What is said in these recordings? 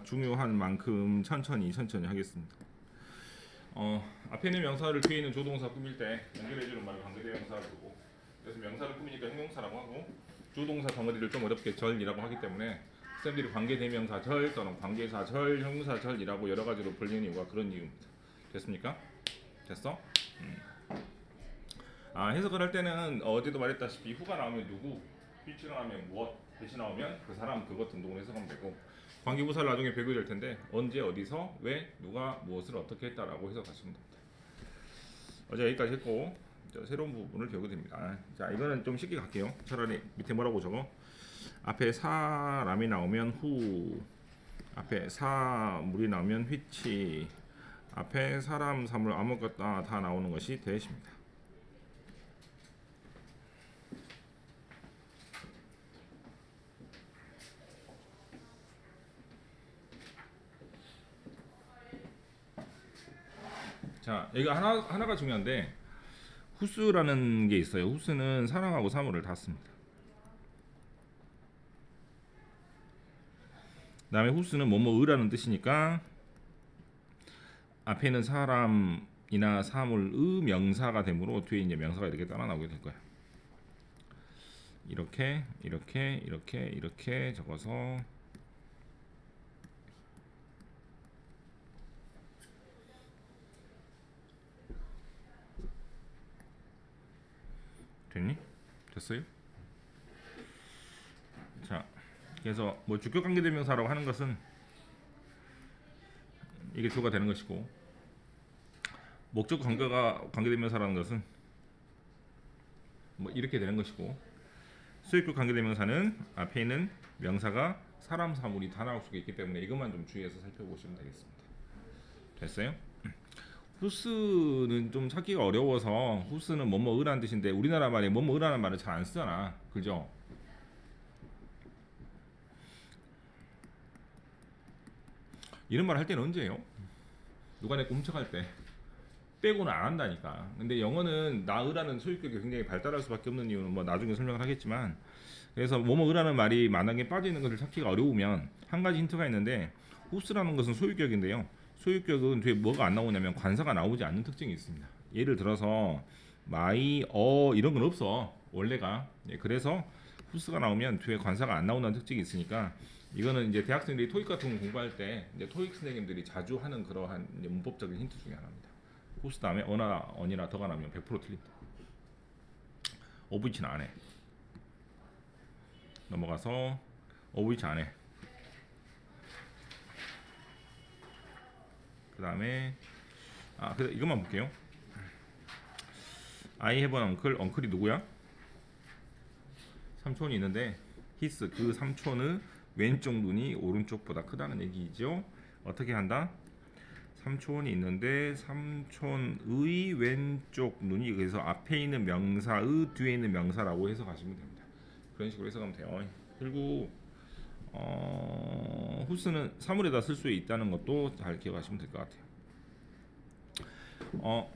중요한 만큼 천천히 하겠습니다. 앞에 있는 명사를 뒤에 있는 조동사 꾸밀 때 연결해주는 말을 관계대명사라고 부르고, 그래서 명사를 꾸미니까 형용사라고 하고, 조동사 덩어리를 좀 어렵게 절이라고 하기 때문에 쌤들이 관계대명사 절 또는 관계사 절, 형용사 절이라고 여러 가지로 불리는 이유가 그런 이유입니다. 됐습니까? 됐어? 해석을 할 때는 어제도 말했다시피 후가 나오면 누구, which가 나오면 무엇, 대시 나오면 그 사람, 그것 등등을 해석하면 되고, 관계부사를 나중에 배우게 될 텐데 언제, 어디서, 왜, 누가, 무엇을 어떻게 했다라고 해석하시면 됩니다. 어제 여기까지 했고 새로운 부분을 배우게 됩니다. 자, 이거는 좀 쉽게 갈게요. 차라리 밑에 뭐라고 적어? 앞에 사람이 나오면 후, 앞에 사물이 나오면 which, 앞에 사람, 사물 아무것도 다 나오는 것이 대시입니다. 자, 여기 하나가 중요한데, who's라는 게 있어요. who's는 사람하고 사물을 다 씁니다. 그 다음에 who's는 뭐뭐의라는 뜻이니까 앞에 있는 사람이나 사물의 명사가 되므로 뒤에 이제 명사가 이렇게 따라 나오게 될 거야. 이렇게 적어서 됐니? 됐어요? 자, 그래서 뭐 주격 관계대명사라고 하는 것은 이게 주어가 되는 것이고, 목적 관계대명사라는 것은 뭐 이렇게 되는 것이고, 수익격 관계대명사는 앞에 있는 명사가 사람, 사물이 다 나올 수가 있기 때문에 이것만 좀 주의해서 살펴보시면 되겠습니다. 됐어요? who's는 좀 찾기가 어려워서, who's는 뭐뭐의라는 뜻인데 우리나라 말에 뭐뭐의라는 말을 잘 안 쓰잖아, 그죠? 이런 말 할 때는 언제예요? 누가 내 꼼짝할 때 빼고는 안 한다니까. 근데 영어는 나의라는 소유격이 굉장히 발달할 수밖에 없는 이유는 뭐 나중에 설명을 하겠지만, 그래서 뭐뭐의라는 말이 만약에 빠지는 것을 찾기가 어려우면 한 가지 힌트가 있는데, who's라는 것은 소유격인데요, 소유격은 뒤에 뭐가 안 나오냐면 관사가 나오지 않는 특징이 있습니다. 예를 들어서 my, 이런 건 없어 원래가. 그래서 who's가 나오면 뒤에 관사가 안 나온다는 특징이 있으니까, 이거는 이제 대학생들이 토익 같은 거 공부할 때 이제 토익 선생님들이 자주 하는 그러한 이제 문법적인 힌트 중에 하나입니다. who's 다음에 어나, 언이나 더가 나오면 100% 틀립니다. of which는 안 해. 넘어가서 of which 안 해. 그 다음에 그래서 이것만 볼게요. I have an uncle. uncle이 누구야? 삼촌이 있는데 his, 그 삼촌의 왼쪽 눈이 오른쪽보다 크다는 얘기죠. 어떻게 한다? 삼촌이 있는데 삼촌의 왼쪽 눈이, 그래서 앞에 있는 명사의 뒤에 있는 명사라고 해석하시면 됩니다. 그런 식으로 해석하면 돼요. 그리고 who's는 사물에다 쓸 수 있다는 것도 잘 기억하시면 될 것 같아요.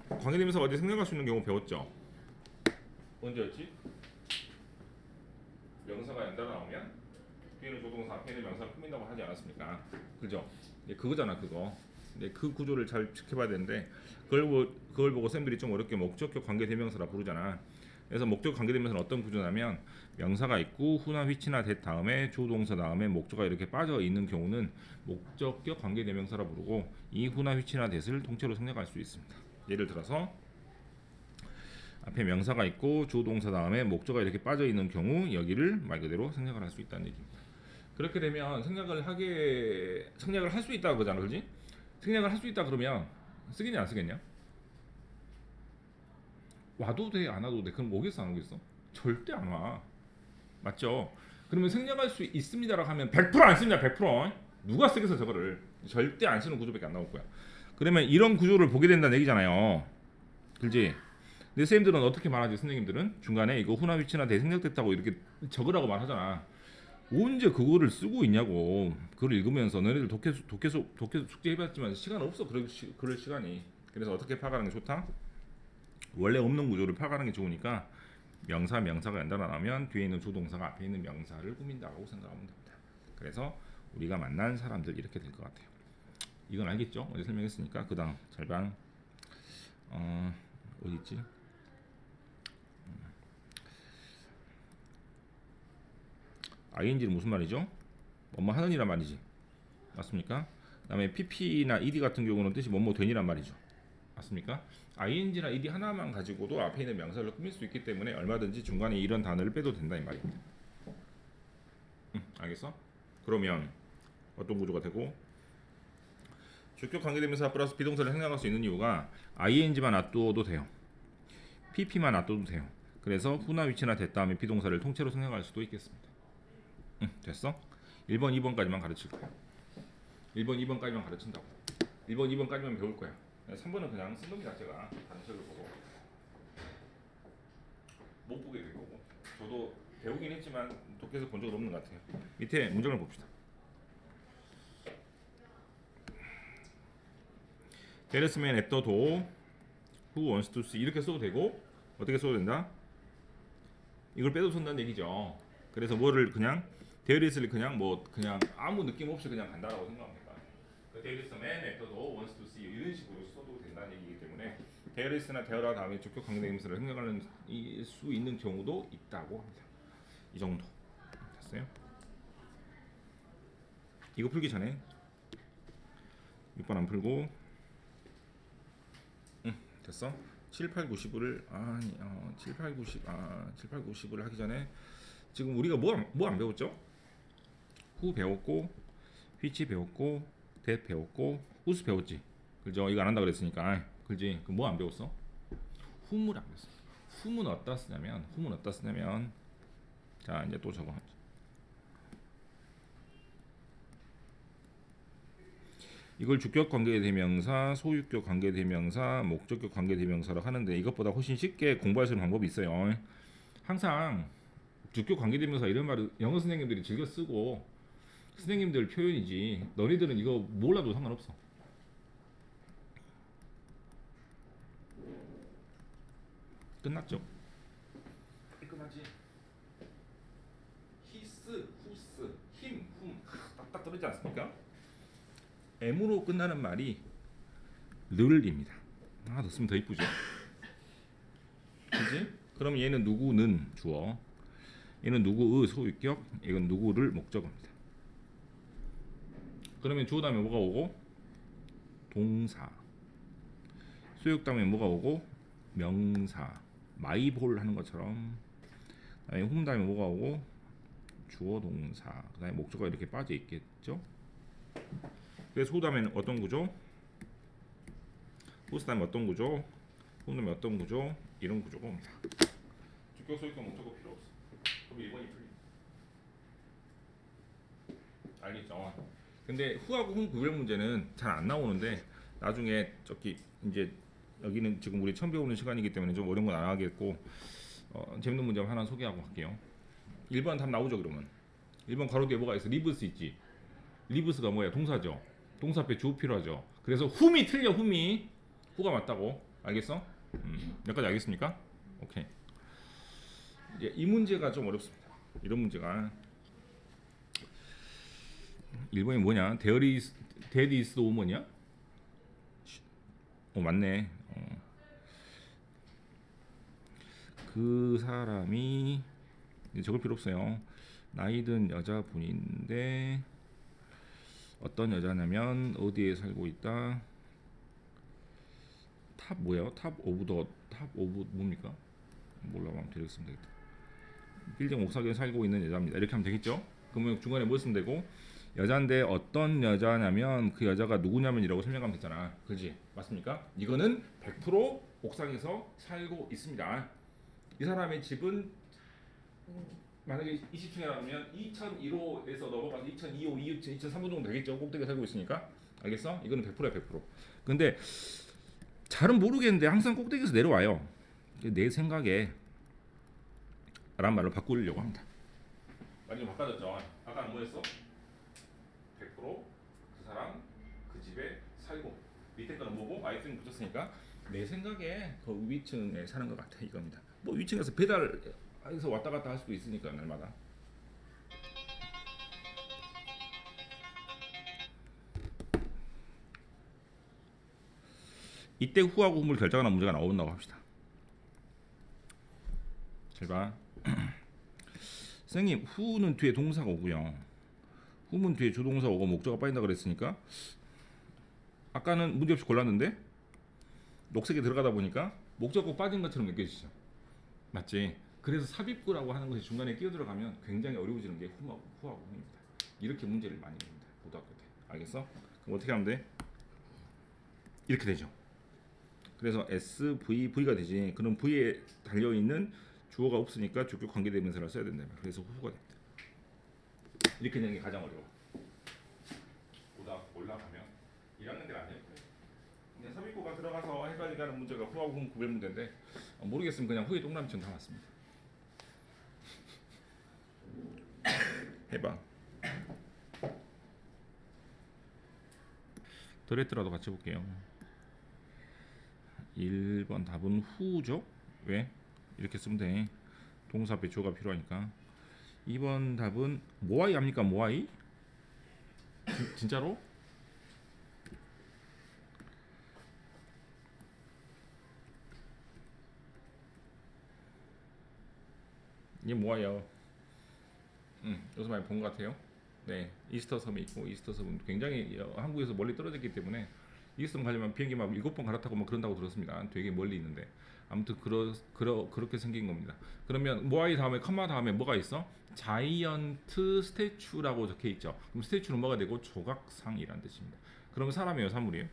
관계대명사 어제 생략할 수 있는 경우 배웠죠? 언제였지? 명사가 연달아 나오면 뒤에는 조동사, 앞에 있는 명사를 꾸민다고 하지 않았습니까? 그죠? 그거잖아, 그거. 그 구조를 잘 지켜봐야 되는데, 그걸 보고 쌤들이 좀 어렵게 목적격 관계대명사라 부르잖아. 그래서 목적 관계대명사는 어떤 구조냐면, 명사가 있고 who나 which나 that 다음에 조동사 다음에 목적어가 이렇게 빠져 있는 경우는 목적격 관계대명사라 부르고, 이 who나 which나 that을 통째로 생략할 수 있습니다. 예를 들어서 앞에 명사가 있고 조동사 다음에 목적어가 이렇게 빠져 있는 경우 여기를 말 그대로 생략을 할 수 있다는 얘기입니다. 그렇게 되면 생략을 할 수 있다 그러잖아, 그렇지? 생략을 할 수 있다 그러면 쓰겠냐 안 쓰겠냐? 와도 돼, 안 와도 돼. 그럼 오겠어, 안 오겠어? 절대 안 와. 맞죠? 그러면 생략할 수 있습니다라고 하면 100% 안 씁니다. 100%. 누가 쓰겠어 저거를. 절대 안 쓰는 구조밖에 안 나올 거야. 그러면 이런 구조를 보게 된다는 얘기잖아요. 그렇지? 근데 선생님들은 어떻게 말하지? 선생님들은 중간에 이거 who나 which나 that 생략됐다고 이렇게 적으라고 말하잖아. 언제 그거를 쓰고 있냐고. 그걸 읽으면서 너네들 독해서 숙제 해봤지만 시간 없어. 그럴 시간이. 그래서 어떻게 파악하는 게 좋다? 원래 없는 구조를 파악하는 게 좋으니까, 명사가 연달아 나오면 뒤에 있는 조동사가 앞에 있는 명사를 꾸민다고 생각하면 됩니다. 그래서 우리가 만난 사람들 이렇게 될 것 같아요. 이건 알겠죠? 어제 설명했으니까. 그 다음 절반 어디 있지? ing는 무슨 말이죠? 뭐뭐 하는이란 말이지. 맞습니까? 그 다음에 pp나 ed 같은 경우는 뜻이 뭐뭐 되니란 말이죠. 맞습니까? ing나 ed 하나만 가지고도 앞에 있는 명사를 꾸밀 수 있기 때문에 얼마든지 중간에 이런 단어를 빼도 된다 이 말입니다. 알겠어? 그러면 어떤 구조가 되고, 주격 관계대명사 플러스 비동사를 생략할 수 있는 이유가 ing만 놔둬도 돼요. pp만 놔둬도 돼요. 그래서 후나 위치나 됐 다음에 비동사를 통째로 생략할 수도 있겠습니다. 됐어? 1번, 2번까지만 가르칠 거야. 1번, 2번까지만 가르친다고. 1번, 2번까지만 배울 거야. 3번은 그냥 쓴 놈이 자체가 단식을 보고 못 보게 될 거고, 저도 배우긴 했지만 독해에서 본 적은 없는 것 같아요. 밑에 문장을 봅시다. There is a man at the door who wants to see. 이렇게 써도 되고, 어떻게 써도 된다? 이걸 빼도 쓴다는 얘기죠. 그래서 뭐를 그냥 there is를 그냥 그냥 아무 느낌 없이 그냥 간다라고 생각합니다. There is a man at the door who wants to see 이런 식으로 써도 된다는 얘기이기 때문에 there is나 there라 다음에 주격 관계대명사를 생각하는 수 있는 경우도 있다고 합니다. 이 정도 됐어요? 이거 풀기 전에 6번 안 풀고 됐어? 7, 8, 90을 7, 8, 90을 하기 전에 지금 우리가 뭐 안 배웠죠? 후 배웠고, which 배웠고, that 배웠고, whose 배웠지. 그죠? 이거 안 한다 그랬으니까. 그지? 그럼 뭐 안 배웠어? whom을 안 배웠어. whom은 어디다 쓰냐면, 자 이제 또 저거. 이걸 주격 관계대명사, 소유격 관계대명사, 목적격 관계대명사로 하는데 이것보다 훨씬 쉽게 공부할 수 있는 방법이 있어요. 항상 주격 관계대명사 이런 말을 영어 선생님들이 즐겨 쓰고 선생님들 표현이지 너희들은 이거 몰라도 상관없어. 끝났죠? 끝났지? his, whose, him, whom 딱딱 떨어지지 않습니까? M으로 끝나는 말이 늘입니다. 하나 더 쓰면 더 이쁘죠? 그지? 그럼 얘는 누구는 주어, 얘는 누구의 소유격, 이건 누구를 목적어입니다. 그러면 주어 다음에 뭐가 오고? 동사. 소유격 다음에 뭐가 오고? 명사. 마이볼 하는 것처럼. 그다음에 whom 다음에 뭐가 오고? 주어 동사. 그다음에 목적어가 이렇게 빠져 있겠죠? 그래서 who 다음에는 어떤 구조? whose 다음에 어떤 구조? whom 다음에 어떤 구조? 이런 구조가 옵니다. 주격, 소유격, 목적어 필요 없어. 그럼 1번이 풀려. 알겠죠? 근데 who하고 whom 구별 문제는 잘 안 나오는데 나중에 저기 이제 여기는 지금 우리 처음 배우는 시간이기 때문에 좀 어려운 건 안 하겠고 재밌는 문제 하나 소개하고 할게요. 1번 답 나오죠 그러면. 1번 괄호 뒤에 뭐가 있어? 리브스 있지. 리브스가 뭐야? 동사죠. 동사 앞에 주어 필요하죠. 그래서 whom이 틀려. whom이 who가 맞다고. 알겠어? 여기까지 알겠습니까? 오케이. 이제 이 문제가 좀 어렵습니다. 이런 문제가 1번이 뭐냐? There is the woman이야? 맞네. 그 사람이 적을 필요 없어요. 나이 든 여자분인데 어떤 여자냐면 어디에 살고 있다. 탑 뭐예요? 탑 오브 뭡니까? 몰라. 아무튼 이렇게 쓰면 되겠다. 빌딩 옥상에 살고 있는 여자입니다. 이렇게 하면 되겠죠? 그러면 중간에 뭐 쓰면 되고 여자인데 어떤 여자냐면 그 여자가 누구냐면 이라고 설명하면 되잖아. 그지? 맞습니까? 이거는 100% 옥상에서 살고 있습니다. 이 사람의 집은 만약에 20층이라면 2001호에서 넘어가서 2002호, 2003호 정도 되겠죠. 꼭대기에 살고 있으니까. 알겠어? 이거는 100%야 100%. 근데 잘은 모르겠는데 항상 꼭대기에서 내려와요. 내 생각에 라는 말로 바꾸려고 합니다. 많이 바꿔졌죠. 아까 뭐였어? 100%그 사람 그 집에 살고 밑에 거는 뭐고? 아이템 붙였으니까 내 생각에 그 위층에 사는 것 같아 이겁니다. 뭐 위층에서 배달해서 왔다 갔다 할 수도 있으니까 날마다. 이때 후하고 흠을 결정하는 문제가 나온다고 합시다. 잘 봐. 선생님 후는 뒤에 동사가 오고요. 후문 뒤에 주동사 오고 목적어가 빠진다 그랬으니까 아까는 문제없이 골랐는데 녹색에 들어가다 보니까 목적어 빠진 것처럼 느껴지죠. 맞지? 그래서 삽입구라고 하는 것이 중간에 끼어 들어가면 굉장히 어려워지는 게 후하고 흠입니다. 이렇게 문제를 많이 냅니다. 고등학교 때. 알겠어? 그럼 어떻게 하면 돼? 이렇게 되죠. 그래서 SVV가 되지. 그럼 V에 달려있는 주어가 없으니까 주격 관계대명사를 써야 된다. 그래서 후가 됩니다. 이렇게 되는 게 가장 어려워. 고등학교 올라가면 1학년 때는 안 될 거예요. 그냥 삽입구가 들어가서 헷갈리게 하는 문제가 후하고 흠 구별 문제인데 모르겠으면 그냥 후에 동그라미처럼 다 맞습니다. 해봐. 덜했더라도 같이 볼게요. 1번 답은 후죠. 왜? 이렇게 쓰면 돼. 동사 앞에 주어가 필요하니까. 2번 답은 모아이 합니까? 모아이? 진짜로? 이게 모아이요. 여기서 많이 본 것 같아요. 네, 이스터 섬이 있고 이스터 섬은 굉장히 한국에서 멀리 떨어졌기 때문에 이스터 섬 가려면 비행기 막 7번 갈아타고 막 그런다고 들었습니다. 되게 멀리 있는데 아무튼 그렇게 생긴 겁니다. 그러면 모아이 다음에 컴마 다음에 뭐가 있어? 자이언트 스태츄라고 적혀 있죠. 그럼 스태츄는 뭐가 되고 조각상이라는 뜻입니다. 그러면 사람이에요, 사물이에요?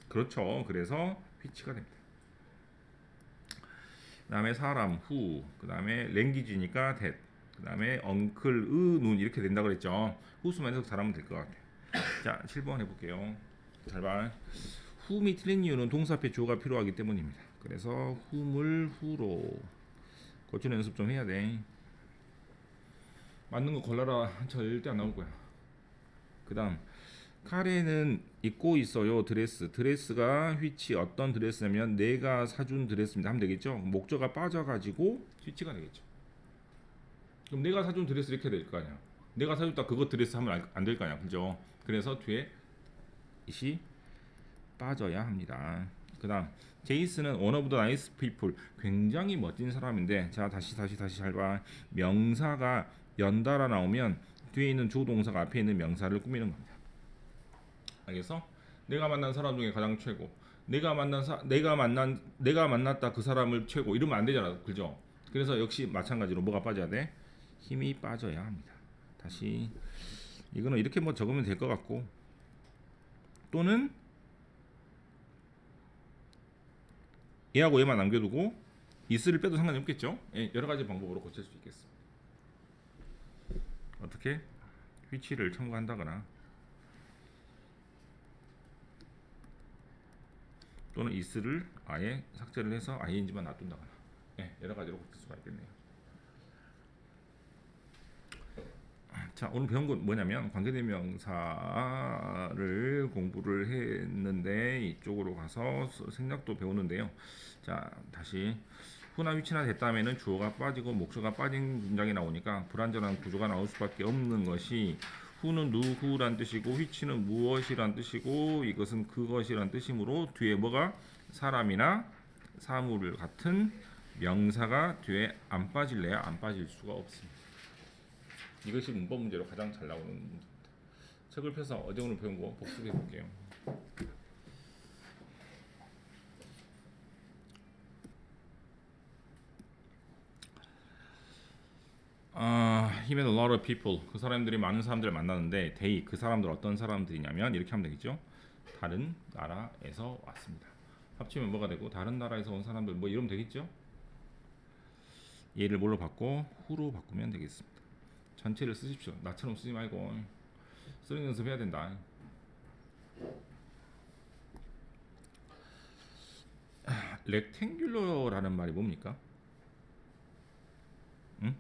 그렇죠. 그래서 which가 됩니다. 그 다음에 사람 후, 그 다음에 랭귀지니까 that, 그 다음에 엉클 눈 이렇게 된다 그랬죠. 후수만 해석 잘하면 될 것 같아요. 자, 7번 해볼게요. 잘 봐. whom이 틀린 이유는 동사 앞에 주어가 필요하기 때문입니다. 그래서 whom을 who로 고치는 연습 좀 해야 돼. 맞는 거 골라라. 절대 안 나올 거야. 그 다음 카레는 입고 있어요. 드레스가 which 어떤 드레스냐면 내가 사준 드레스입니다 하면 되겠죠. 목적어가 빠져가지고 which가 되겠죠. 그럼 내가 사준 드레스 이렇게 될 거 아니야. 내가 사줬다 그거 드레스 하면 안 될 거 아니야. 그죠? 그래서 뒤에 it이 빠져야 합니다. 그 다음 제이슨은 one of the nice people 굉장히 멋진 사람인데 자 다시 잘 봐. 명사가 연달아 나오면 뒤에 있는 주동사가 앞에 있는 명사를 꾸미는 겁니다. 알겠어? 내가 만난 사람 중에 가장 최고. 내가 만났다 그 사람을 최고 이러면 안 되잖아. 그죠? 그래서 역시 마찬가지로 뭐가 빠져야 돼? 힘이 빠져야 합니다. 다시 이거는 이렇게 뭐 적으면 될 것 같고 또는 얘하고 얘만 남겨두고 is를 빼도 상관이 없겠죠? 예, 여러 가지 방법으로 고칠 수 있겠습니다. 어떻게? which를 첨가한다거나 또는 is를 아예 삭제를 해서 ing만 놔둔다거나 예, 여러 가지로 고칠 수가 있겠네요. 자, 오늘 배운 건 뭐냐면 관계대명사를 공부를 했는데 이쪽으로 가서 생략도 배우는데요. 자, 다시 후나 위치나 됐다면은 주어가 빠지고 목적어가 빠진 문장이 나오니까 불완전한 구조가 나올 수밖에 없는 것이 후는 누구란 뜻이고 which는 무엇이란 뜻이고 이것은 그것이란 뜻이므로 뒤에 뭐가 사람이나 사물 같은 명사가 뒤에 안 빠질래야 안 빠질 수가 없습니다. 이것이 문법 문제로 가장 잘 나오는 문제입니다. 책을 펴서 어제 오늘 배운 거 복습해 볼게요. He met a lot of people. 그 사람들이 많은 사람들을 만나는데 they 그 사람들 어떤 사람들이냐면 이렇게 하면 되겠죠. 다른 나라에서 왔습니다. 합치면 뭐가 되고 다른 나라에서 온 사람들 뭐 이러면 되겠죠. 얘를 뭘로 바꿔? who로 바꾸면 되겠습니다. 전체를 쓰십시오. 나처럼 쓰지 말고 쓰는 연습해야 된다. 렉탱귤러라는 말이 뭡니까? 응?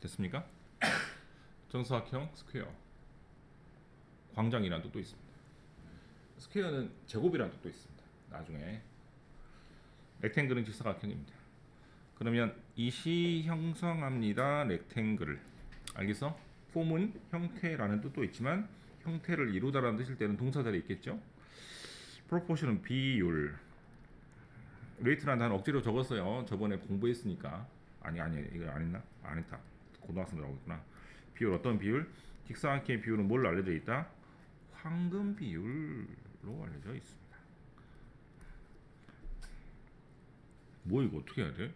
됐습니까? 정사각형 스퀘어. 광장이라는 뜻도 있습니다. 스퀘어는 제곱이라는 뜻도 있습니다. 나중에 렉탱글은 직사각형입니다. 그러면 이시 형성합니다. 렉탱글을. 알겠어? 폼은 형태라는 뜻도 있지만 형태를 이루다라는 뜻일 때는 동사절에 있겠죠. 프로포션은 비율. 레이트라는 단어 억지로 적었어요. 저번에 공부했으니까. 아니 이거 안 했나? 안 했다. 고등학생들 하고 있구나. 비율 어떤 비율? 직사각형의 비율은 뭘로 알려져 있다? 황금 비율로 알려져 있습니다. 뭐 이거 어떻게 해야 돼?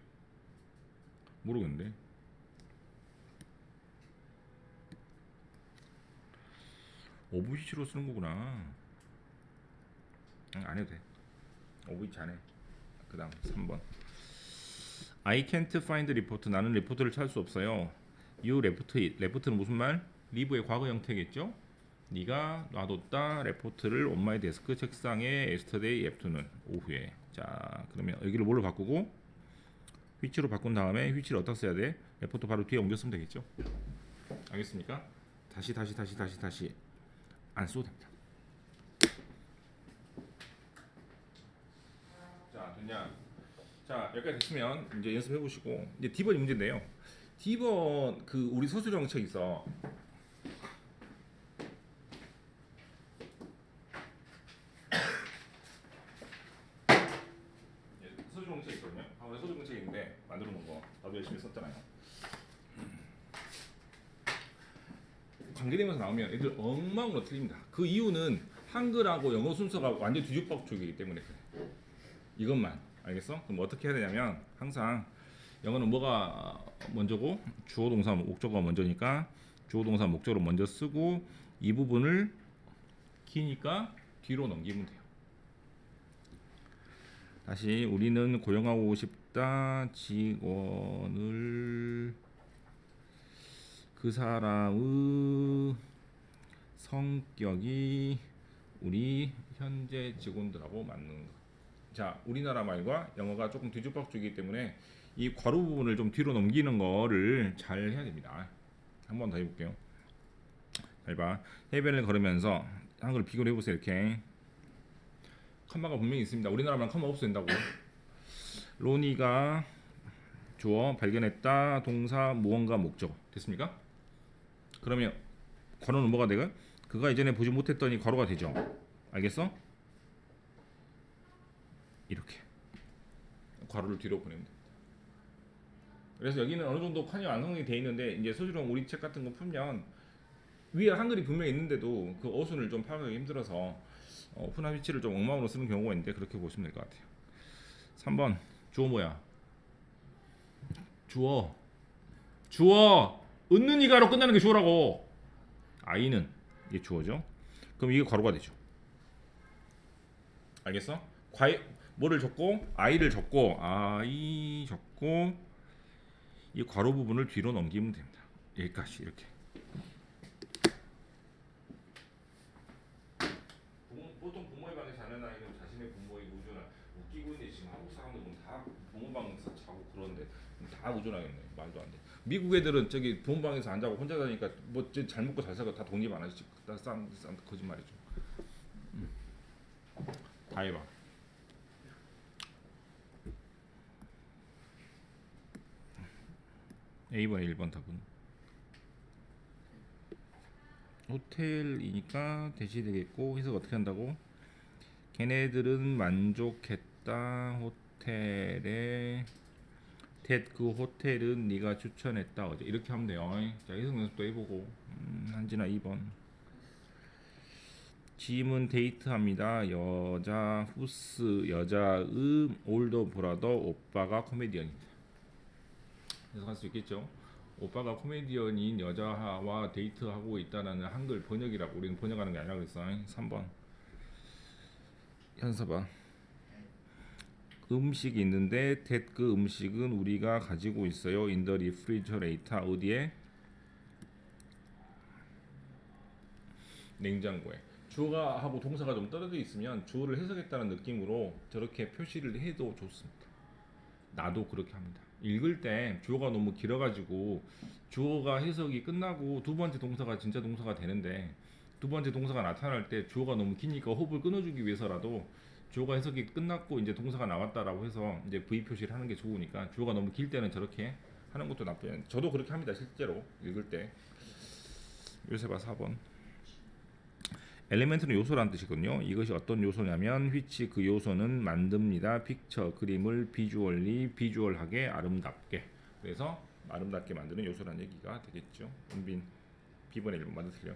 모르겠는데. 오브이치로 쓰는 거구나. 안 해도 돼. 오브이치 안 해. 그 다음 3번. I can't find report. 나는 레포트를 찾을 수 없어요. You left it. left는 무슨 말? leave의 과거 형태겠죠? 네가 놔뒀다 레포트를 on my desk 책상에 yesterday afternoon 오후에. 자 그러면 여기를 뭘로 바꾸고 which로 바꾼 다음에 which를 어디다 써야 돼? 레포트 바로 뒤에 옮겨 쓰면 되겠죠? 알겠습니까? 다시 안 써도 됩니다. 자 됐냐? 자 여기까지 됐으면 이제 연습해 보시고 이제 D번 문제인데요. D번 그 우리 서술형 책 있어. 서술형 책 있거든요. 우리 서술형 책 있는데 만들어 놓은 거 나도 열심히 썼잖아요. 관계되면서 나오면 애들 엉망으로 틀립니다. 그 이유는 한글하고 영어 순서가 완전 뒤죽박죽이기 때문에 그래. 이것만 알겠어? 그럼 어떻게 해야 되냐면 항상 영어는 뭐가 먼저고 주어 동사 목적어가 먼저니까 주어 동사 목적어로 먼저 쓰고 이 부분을 기니까 뒤로 넘기면 돼요. 다시 우리는 고용하고 싶다 직원을 그 사람의 성격이 우리 현재 직원들하고 맞는 거. 자, 우리나라 말과 영어가 조금 뒤죽박죽이기 때문에 이 괄호 부분을 좀 뒤로 넘기는 거를 잘 해야 됩니다. 한 번 더 해볼게요. 잘 봐. 해변을 걸으면서 한글 비교를 해보세요. 이렇게 컴마가 분명히 있습니다. 우리나라 말은 컴마 없어도 된다고. 로니가 주어 발견했다 동사 무언가 목적 됐습니까? 그러면 괄호는 뭐가 되고? 그가 이전에 보지 못했더니 괄호가 되죠. 알겠어? 이렇게 괄호를 뒤로 보내면 됩니다. 그래서 여기는 어느 정도 칸이 완성이 돼 있는데 이제 서술형 우리 책 같은 거 풀면 위에 한글이 분명히 있는데도 그 어순을 좀 파악하기 힘들어서 훈화 위치를 좀 엉망으로 쓰는 경우가 있는데 그렇게 보시면 될 것 같아요. 3번 주어 뭐야? 주어 은는 이가로 끝나는 게 주어라고. I는 이게 주어죠. 그럼 이게 괄호가 되죠. 알겠어? 뭐를 적고 I를 적고 I 적고 이 괄호 부분을 뒤로 넘기면 됩니다. 여기까지 이렇게. 보통 부모의 방에 자는 아이는 자신의 부모의 우주나 웃기고 있는데 지금 한국 사람들은 다 부모 방에서 자고 그러는데 다 우주나겠네. 말도 안 돼. 미국 애들은 저기 부모 방에서 안 자고 혼자 자니까 뭐 잘 먹고 잘 살고 다 독립 안 하지. 다 싼 거짓말이죠. 다 해봐. A번 1번 답은 호텔이니까 대시 되겠고 해석 어떻게 한다고? 걔네들은 만족했다 호텔에 그 호텔은 네가 추천했다 어제 이렇게 하면 돼요. 자 해석 연습도 해보고 한진아 2번 짐은 데이트합니다. 여자 후스 여자의 올더 브라더 오빠가 코미디언입니다. 해석할 수 있겠죠. 오빠가 코미디언인 여자와 데이트하고 있다는 한글 번역이라고 우리는 번역하는 게 아니라 그랬어. 3번 현서봐. 음식이 있는데 그 음식은 우리가 가지고 있어요. in the refrigerator 어디에? 냉장고에. 주어가 하고 동사가 좀 떨어져 있으면 주어를 해석했다는 느낌으로 저렇게 표시를 해도 좋습니다. 나도 그렇게 합니다. 읽을 때 주어가 너무 길어가지고 주어가 해석이 끝나고 두 번째 동사가 진짜 동사가 되는데 두 번째 동사가 나타날 때 주어가 너무 기니까 호흡을 끊어주기 위해서라도 주어가 해석이 끝났고 이제 동사가 나왔다라고 해서 이제 V 표시를 하는 게 좋으니까 주어가 너무 길 때는 저렇게 하는 것도 나쁘지 않아요. 저도 그렇게 합니다. 실제로 읽을 때. 요새봐 4번. 엘리멘트는 요소라는 뜻이거든요. 이것이 어떤 요소냐면 which 그 요소는 만듭니다. 픽처 그림을 비주얼하게 아름답게. 그래서 아름답게 만드는 요소라는 얘기가 되겠죠. 은빈 B번에 1번 맞아 틀려.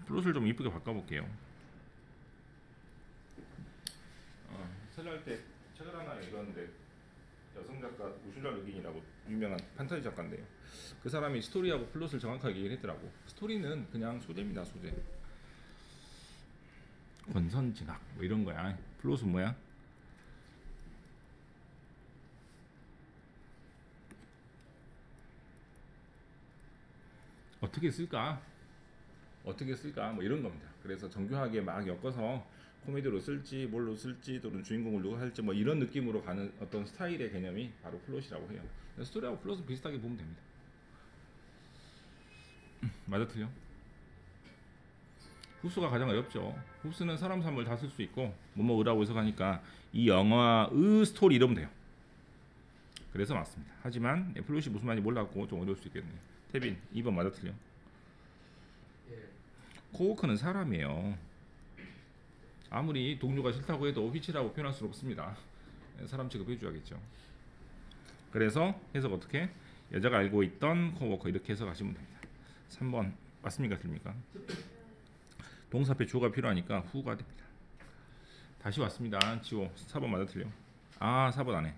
플롯을 좀 이쁘게 바꿔볼게요. 설날 때 책을 하나 읽었는데 여성 작가 우슐라 르긴이라고 유명한 판타지 작가인데요. 그 사람이 스토리하고 플롯을 정확하게 얘기를 했더라고. 스토리는 그냥 소재입니다. 소재. 권선징악 뭐 이런 거야. 플롯은 뭐야? 어떻게 쓸까? 어떻게 쓸까? 뭐 이런 겁니다. 그래서 정교하게 막 엮어서 코미디로 쓸지 뭘로 쓸지 또는 주인공을 누가 할지 뭐 이런 느낌으로 가는 어떤 스타일의 개념이 바로 플롯이라고 해요. 스토리하고 플롯은 비슷하게 보면 됩니다. 맞아 틀려? 후스가 가장 어렵죠. 후스는 사람 삶을 다 쓸 수 있고 뭐뭐으라고 해석하니까 이 영화의 스토리 이러면 돼요. 그래서 맞습니다. 하지만 플롯이 무슨 말인지 몰랐고 좀 어려울 수 있겠네요. 태빈 2번 맞아 틀려? 코워커는 사람이에요. 아무리 동료가 싫다고 해도 휘치라고 표현할 수는 없습니다. 사람 취급해줘야겠죠. 그래서 해석 어떻게? 여자가 알고 있던 코워커 이렇게 해석하시면 됩니다. 3번 맞습니까? 틀립니까? 동사 앞에 주어가 필요하니까 후가 됩니다. 다시 왔습니다. 지호 4번 맞아 틀려? 아 4번 안해.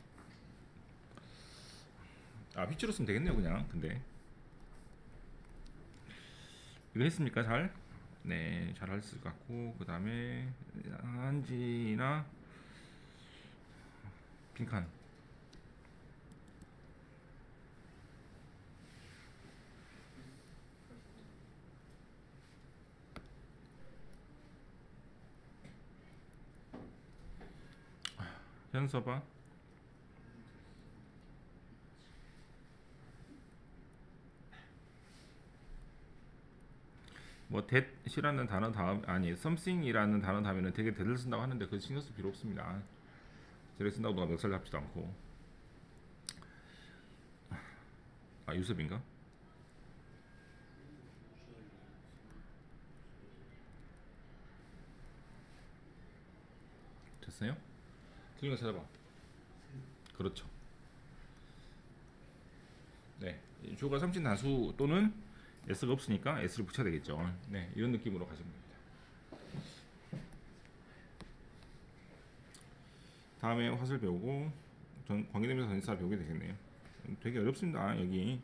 아 휘치로 쓰면 되겠네요 그냥. 근데 이거 했습니까? 잘? 네, 잘 할 것 같고 그 다음에 한지나 빈칸 현서봐 뭐 that이라는 단어 다음 아니 something이라는 단어 다음에는 되게 that을 쓴다고 하는데 그 신경 쓸 필요 없습니다. 저래 쓴다고 누가 멱살 잡지도 않고. 아 유섭인가? 됐어요? 틀린 거 찾아봐. 그렇죠. 네, 주어가 삼진 다수 또는 s가 없으니까 s를 붙여야 되겠죠. 네, 이런 느낌으로 가시면 됩니다. 다음에 화술 배우고 관계대명사 전치사 배우게 되겠네요. 되게 어렵습니다. 여기